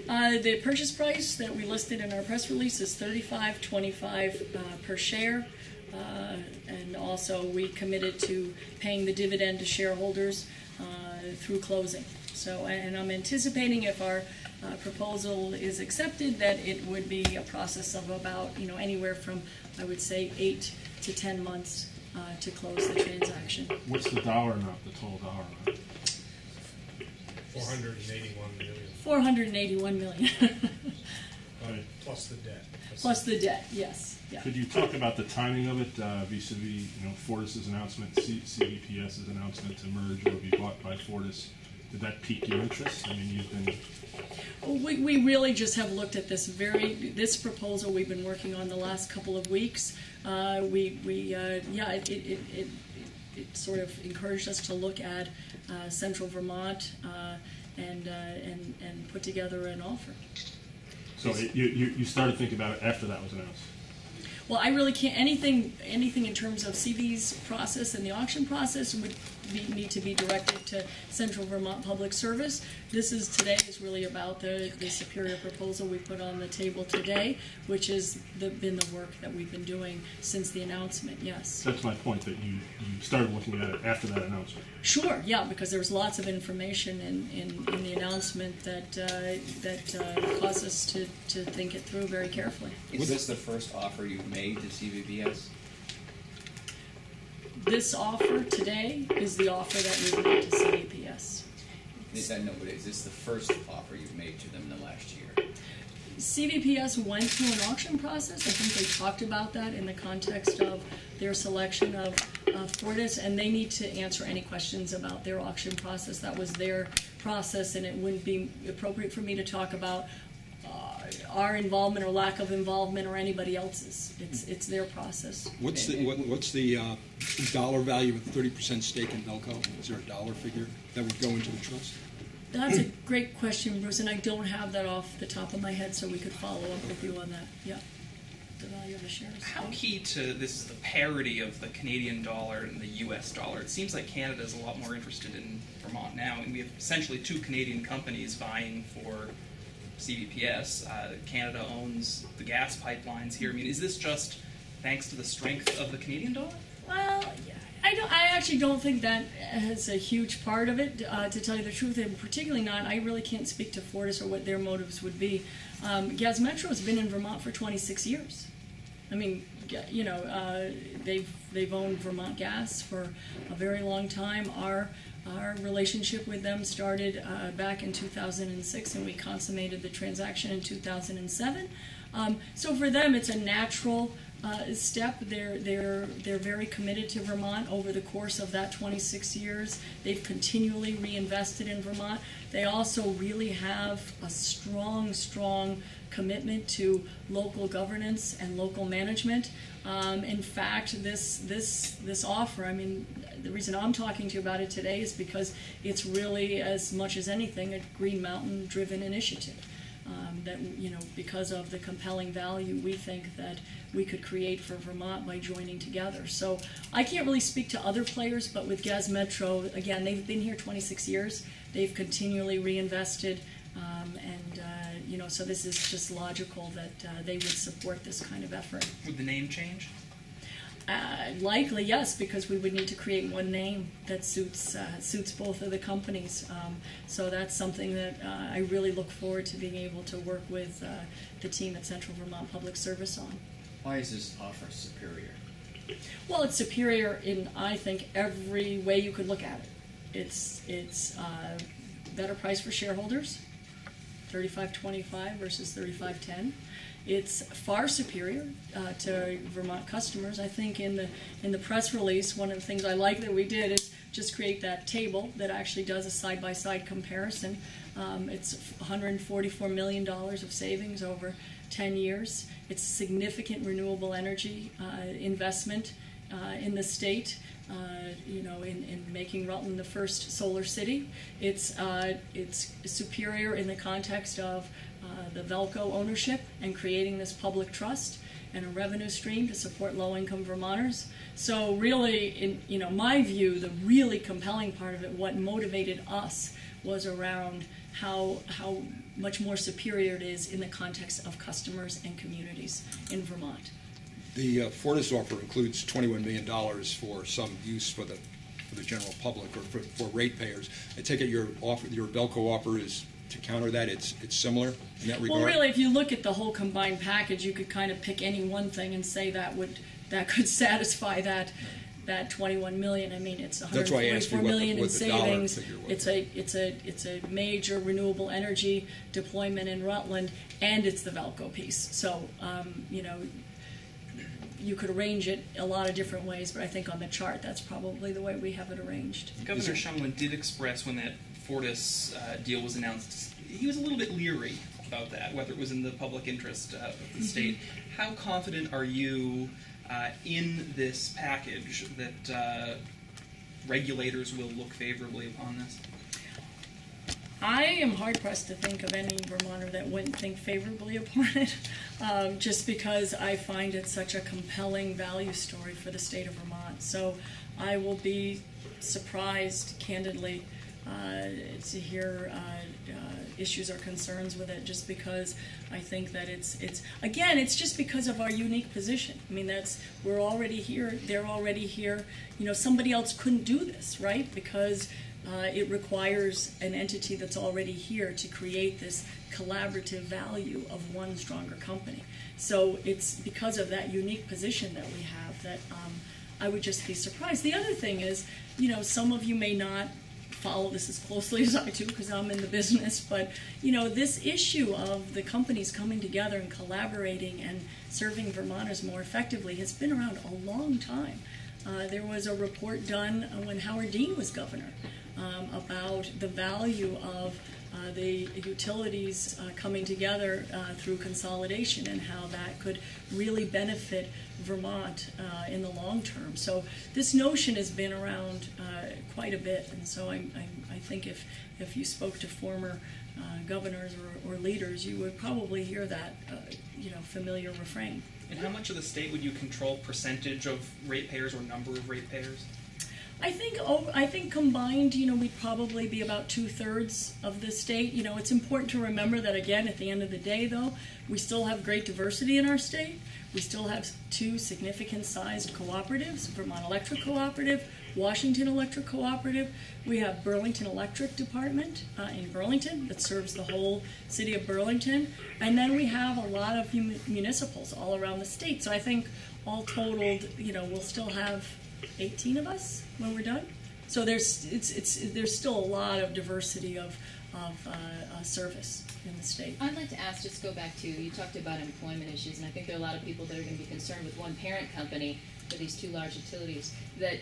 The purchase price that we listed in our press release is $35.25 per share, and also we committed to paying the dividend to shareholders through closing. So, and I'm anticipating if our proposal is accepted that it would be a process of about anywhere from, I would say, 8 to 10 months to close the transaction. What's the dollar amount, the total dollar amount? $481 million. $481 million. Plus the debt. Plus the debt, yes. Yeah. Could you talk about the timing of it vis-a-vis Fortis's announcement, CVPS's announcement to merge or be bought by Fortis? Did that pique your interest? I mean, you've been... We really just have looked at this proposal we've been working on the last couple of weeks. It sort of encouraged us to look at Central Vermont and put together an offer. So you started thinking about it after that was announced? Well, I really can't. Anything in terms of CV's process and the auction process would need to be directed to Central Vermont Public Service. Today is really about the superior proposal we put on the table today, which has been the work that we've been doing since the announcement. Yes. That's my point, that you started looking at it after that announcement. Sure. Yeah, because there was lots of information in the announcement that caused us to think it through very carefully. Is this the first offer you've made to CVPS? This offer today is the offer that we've made to CVPS. Is this the first offer you've made to them in the last year? CVPS went through an auction process. I think they talked about that in the context of their selection of Fortis, and they need to answer any questions about their auction process. That was their process, and it wouldn't be appropriate for me to talk about our involvement or lack of involvement or anybody else's. It's their process. What's the dollar value of a 30% stake in Velco? Is there a dollar figure that would go into the trust? That's a great question, Bruce, and I don't have that off the top of my head, so we could follow up with you on that. Yeah. The value of the shares. How key to this is the parity of the Canadian dollar and the U.S. dollar? It seems like Canada is a lot more interested in Vermont now, and we have essentially two Canadian companies vying for CVPS. Canada owns the gas pipelines here. I mean, is this just thanks to the strength of the Canadian dollar? Well, I actually don't think that has a huge part of it, to tell you the truth, and particularly not. I really can't speak to Fortis or what their motives would be. Gas Metro has been in Vermont for 26 years. I mean, they've owned Vermont Gas for a very long time. Our relationship with them started back in 2006, and we consummated the transaction in 2007. So for them, it's a natural step. They're very committed to Vermont over the course of that 26 years. They've continually reinvested in Vermont. They also really have a strong commitment to local governance and local management. In fact, this offer, I mean, the reason I'm talking to you about it today is because it's really, as much as anything, a Green Mountain-driven initiative. That, because of the compelling value we think that we could create for Vermont by joining together. So I can't really speak to other players, but with Gas Metro, again, they've been here 26 years. They've continually reinvested, so this is just logical that they would support this kind of effort. Would the name change? Likely, yes, because we would need to create one name that suits both of the companies. So that's something that I really look forward to being able to work with the team at Central Vermont Public Service on. Why is this offer superior? Well, it's superior in, I think, every way you could look at it. It's better price for shareholders, $35.25 versus $35.10. It's far superior to Vermont customers. I think in the press release, one of the things I like that we did is just create that table that actually does a side-by-side comparison. It's $144 million of savings over 10 years. It's significant renewable energy investment in the state. In making Rutland the first solar city. It's superior in the context of the Velco ownership and creating this public trust and a revenue stream to support low-income Vermonters. So really, in my view, the really compelling part of it, what motivated us, was around how much more superior it is in the context of customers and communities in Vermont. The Fortis offer includes $21 million for some use for the general public or for ratepayers. I take it your Belco offer is to counter that. It's similar in that regard. Well, really, if you look at the whole combined package, you could kind of pick any one thing and say that could satisfy that 21 million. I mean, it's 144 million in savings. It's a major renewable energy deployment in Rutland, and it's the Velco piece. So, you could arrange it a lot of different ways, but I think on the chart, that's probably the way we have it arranged. Governor Shumlin did express when that Fortis deal was announced, he was a little bit leery about that, whether it was in the public interest of the state. How confident are you in this package that regulators will look favorably upon this? I am hard-pressed to think of any Vermonter that wouldn't think favorably upon it, just because I find it such a compelling value story for the state of Vermont. So I will be surprised, candidly, to hear issues or concerns with it, just because I think that it's just because of our unique position. I mean, we're already here, they're already here. Somebody else couldn't do this, right? Because it requires an entity that's already here to create this collaborative value of one stronger company. So it's because of that unique position that we have that I would just be surprised. The other thing is, some of you may not follow this as closely as I do because I'm in the business, but this issue of the companies coming together and collaborating and serving Vermonters more effectively has been around a long time. There was a report done when Howard Dean was governor about the value of the utilities coming together through consolidation and how that could really benefit Vermont in the long term. So this notion has been around quite a bit, and so I think if you spoke to former governors or leaders, you would probably hear that familiar refrain. And how much of the state would you control percentage of ratepayers or number of ratepayers? I think combined, we'd probably be about 2/3 of the state. It's important to remember that, again, at the end of the day, though, we still have great diversity in our state. We still have 2 significant-sized cooperatives, Vermont Electric Cooperative, Washington Electric Cooperative. We have Burlington Electric Department in Burlington that serves the whole city of Burlington. And then we have a lot of municipals all around the state. So I think all totaled, we'll still have 18 of us when we're done. So there's still a lot of diversity of service in the state. I'd like to ask, just go back to, you talked about employment issues, and I think there are a lot of people that are going to be concerned with one parent company for these 2 large utilities, that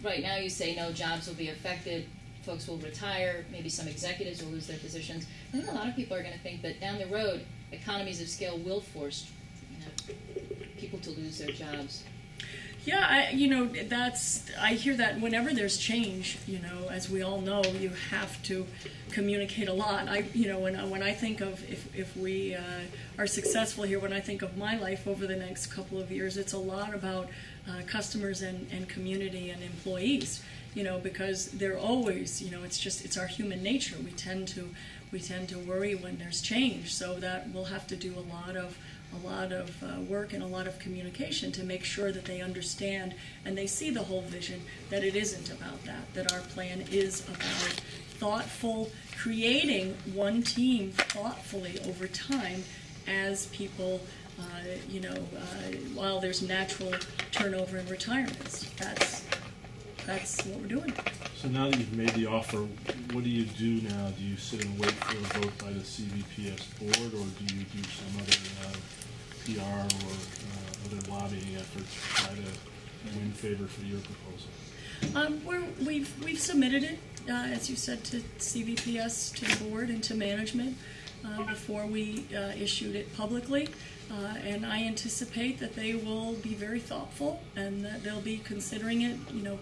right now you say no jobs will be affected, folks will retire, maybe some executives will lose their positions. I think a lot of people are going to think that down the road, economies of scale will force people to lose their jobs. Yeah, I hear that whenever there's change, as we all know, you have to communicate a lot. When I think of if we are successful here, when I think of my life over the next couple of years, it's a lot about customers and community and employees. Because they're always, it's our human nature. We tend to worry when there's change, so that we'll have to do a lot of work and a lot of communication to make sure that they understand and they see the whole vision, that it isn't about that our plan is about creating one team thoughtfully over time as people, while there's natural turnover and retirements. That's what we're doing. So now that you've made the offer, what do you do now? Do you sit and wait for a vote by the CVPS board, or do you do some other PR or other lobbying efforts to try to win favor for your proposal? We've submitted it, as you said, to CVPS, to the board, and to management before we issued it publicly. And I anticipate that they will be very thoughtful and that they'll be considering it,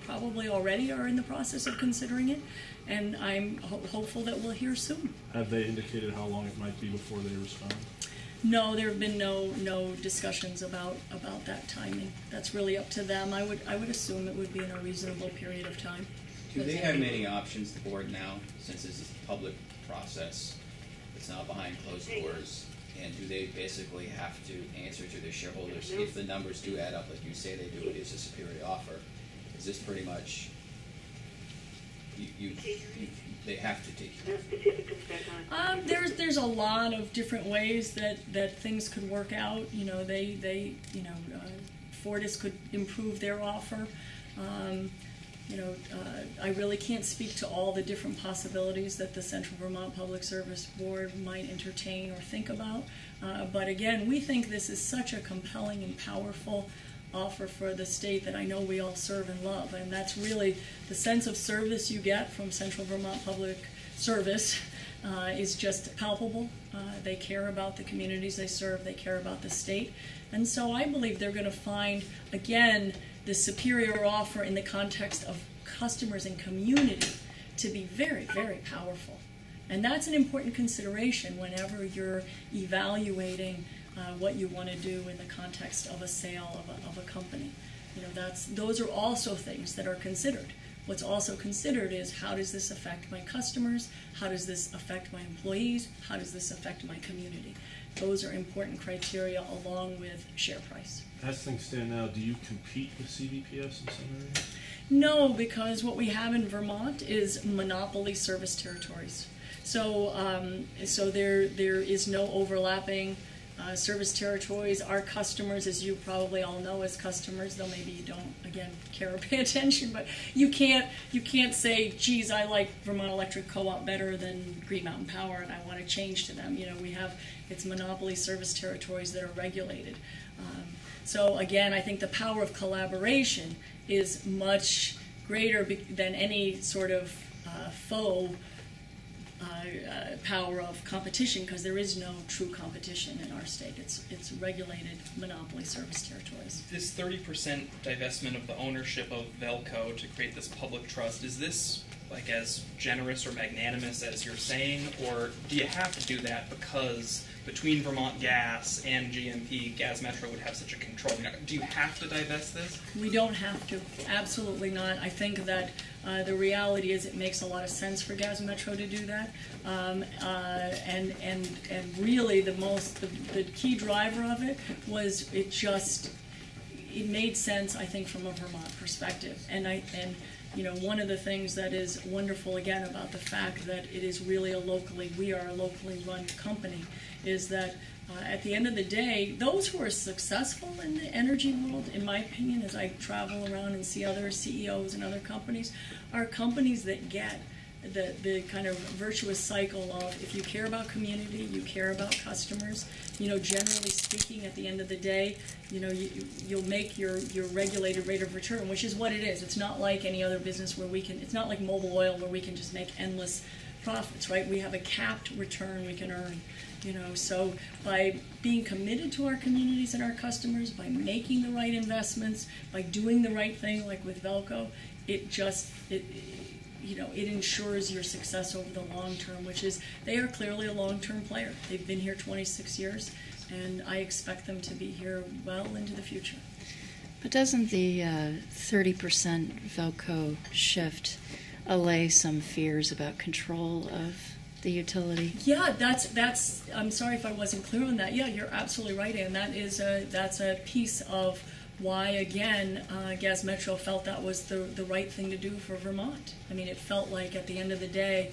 probably already are in the process of considering it. And I'm hopeful that we'll hear soon. Have they indicated how long it might be before they respond? No, there have been no discussions about that timing. That's really up to them. I would assume it would be in a reasonable period of time. Do they have many options, the board now, since this is a public process? It's not behind closed doors. And do they basically have to answer to their shareholders if the numbers do add up like you say they do, it is a superior offer? Is this pretty much, they have to take you? There's a lot of different ways that things could work out. You know, Fortis could improve their offer. I really can't speak to all the different possibilities that the Central Vermont Public Service Board might entertain or think about. But again, we think this is such a compelling and powerful offer for the state that I know we all serve and love. And that's really the sense of service you get from Central Vermont Public Service is just palpable. They care about the communities they serve. They care about the state. And so I believe they're going to find, again, the superior offer in the context of customers and community to be very, very powerful. And that's an important consideration whenever you're evaluating what you want to do in the context of a sale of a company. You know, those are also things that are considered. What's also considered is, how does this affect my customers? How does this affect my employees? How does this affect my community? Those are important criteria along with share price. As things stand now, do you compete with CVPS in some areas? No, because what we have in Vermont is monopoly service territories. So there is no overlapping service territories. Our customers, as you probably all know as customers, though maybe you don't, again, care or pay attention, but you can't say, geez, I like Vermont Electric Co-op better than Green Mountain Power and I want to change to them. You know, it's monopoly service territories that are regulated. So again, I think the power of collaboration is much greater than any sort of faux power of competition, because there is no true competition in our state. It's regulated monopoly service territories. This 30% divestment of the ownership of Velco to create this public trust, is this like as generous or magnanimous as you're saying, or do you have to do that because between Vermont Gas and GMP, Gas Metro would have such a control? Do you have to divest this? We don't have to. Absolutely not. I think that the reality is it makes a lot of sense for Gas Metro to do that. And really the key driver of it was it made sense, I think, from a Vermont perspective. And you know, one of the things that is wonderful, again, about the fact that it is really we are a locally run company, is that at the end of the day, those who are successful in the energy world, in my opinion, as I travel around and see other CEOs and other companies, are companies that get the kind of virtuous cycle of, if you care about community, you care about customers, you know, generally speaking, at the end of the day, you know, you'll make your regulated rate of return, which is what it is. It's not like any other business where it's not like Mobil Oil where we can just make endless profits, right? We have a capped return we can earn, you know. So by being committed to our communities and our customers, by making the right investments, by doing the right thing, like with Velco, it ensures your success over the long term, which is, they are clearly a long-term player. They've been here 26 years, and I expect them to be here well into the future. But doesn't the 30% Velco shift allay some fears about control of the utility? Yeah, that's. I'm sorry if I wasn't clear on that. Yeah, you're absolutely right, Ann. That's a piece of why, again, Gas Metro felt that was the right thing to do for Vermont. I mean, it felt like at the end of the day,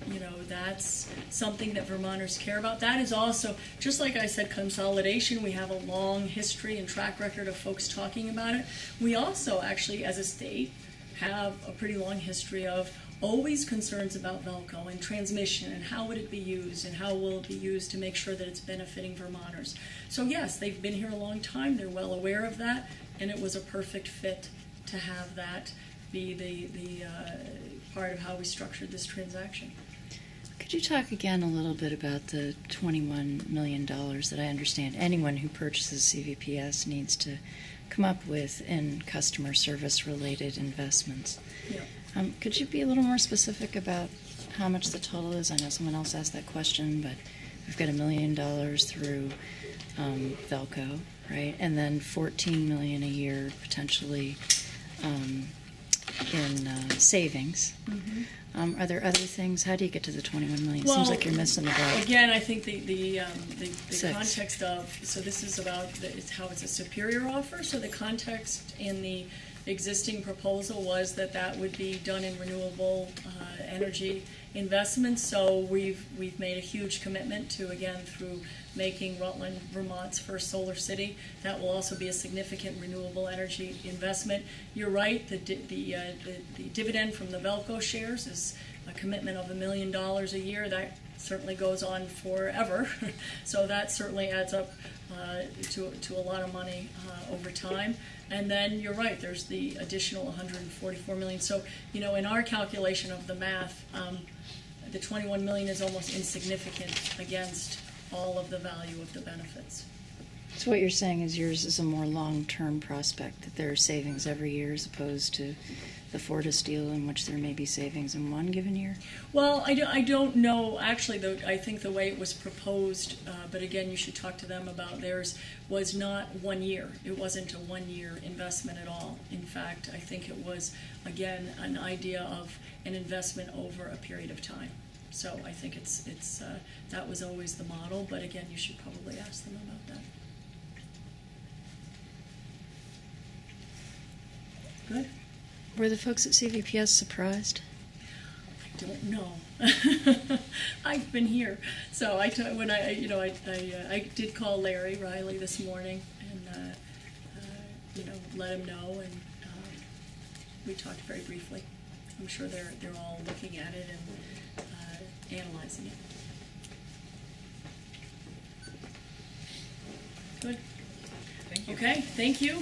you know, that's something that Vermonters care about. That is also, just like I said, consolidation. We have a long history and track record of folks talking about it. We also actually, as a state, have a pretty long history of always concerns about Velco and transmission and how would it be used and how will it be used to make sure that it's benefiting Vermonters. So yes, they've been here a long time, they're well aware of that, and it was a perfect fit to have that be the part of how we structured this transaction. Could you talk again a little bit about the $21 million that I understand anyone who purchases CVPS needs to come up with in customer service related investments? Yeah. Could you be a little more specific about how much the total is? I know someone else asked that question, but we've got $1 million through Velco, right? And then $14 million a year potentially savings. Are there other things? How do you get to the 21 million? Well, Seems like you're missing the boat. Again, I think the Six. context of, so this is about it's how it's a superior offer. So the context in the existing proposal was that would be done in renewable energy investments. So we've made a huge commitment to, again, through making Rutland Vermont's first solar city. That will also be a significant renewable energy investment. You're right, the dividend from the Velco shares is a commitment of $1 million a year. That certainly goes on forever. So that certainly adds up to a lot of money over time. And then you're right, there's the additional 144 million. So, you know, in our calculation of the math, the 21 million is almost insignificant against all of the value of the benefits. So what you're saying is yours is a more long-term prospect, that there are savings every year as opposed to the Fortis deal in which there may be savings in one given year? Well, I don't know. Actually, I think the way it was proposed, but again, you should talk to them about theirs, was not 1 year. It wasn't a 1 year investment at all. In fact, I think it was, again, an idea of an investment over a period of time. So I think it's that was always the model, but again, you should probably ask them about that. Good. Were the folks at CVPS surprised? I don't know. I've been here, so I did call Larry Riley this morning and let him know, and we talked very briefly. I'm sure they're all looking at it and analyzing it. Good. Thank you. Okay, thank you.